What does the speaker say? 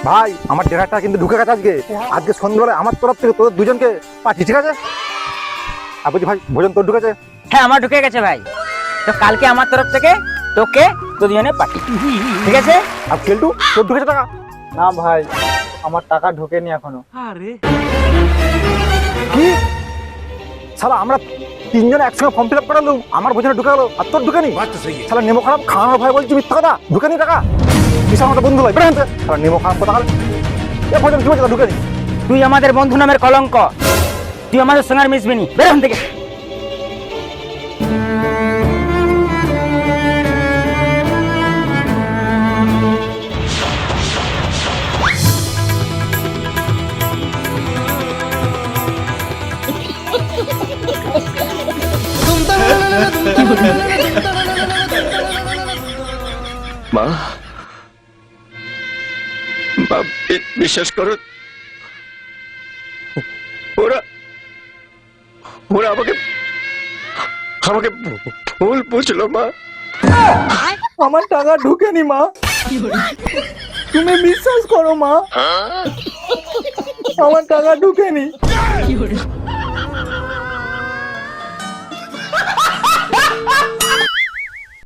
ভাই আমার ডেরাটা কিন্তু ঢুকে গেছে আজকে সন্ধ্যাবেলায় আমার তরফ থেকে তোদের দুজনকে পাচ্ছি, ঠিক আছে? আর বলছি ভাই ভোজন তোর ঢুকেছে? হ্যাঁ আমার ঢুকে গেছে ভাই। তো কালকে আমার তরফ থেকে তোকে তো দুজনে পার্টি, ঠিক আছে? আর কেলটু তোর ঢুকেছে টাকা? না ভাই, আমার টাকা ঢোকেনি এখনো। কি শালা, আমরা তিনজন একসঙ্গে ফর্ম ফিল আপ করালো, আমার ভোজনে ঢুকে গেলো আর তোর ঢুকেনি? শালা নেমো খারাপ খাওয়ানোর ভাই বলছি মিথ্যা কথা, ঢুকেনি টাকা? বিশাল আমাদের বন্ধু ভাই বেড়ে শালা নেমো খারাপ কথা। এ ভোজন কি বলছে ঢুকেনি? তুই আমাদের বন্ধু নামের কলঙ্ক, তুই আমাদের সঙ্গে আর মিশবি নি, বের এখান থেকে। মা, মা, বিশ্বাস করো, ওরা ওরা আমাকে আমাকে ভুল বুঝলো মা। আমার টাকা ঢোকেনি মা, তুমি বিশ্বাস করো মা, আমার টাকা ঢোকেনি।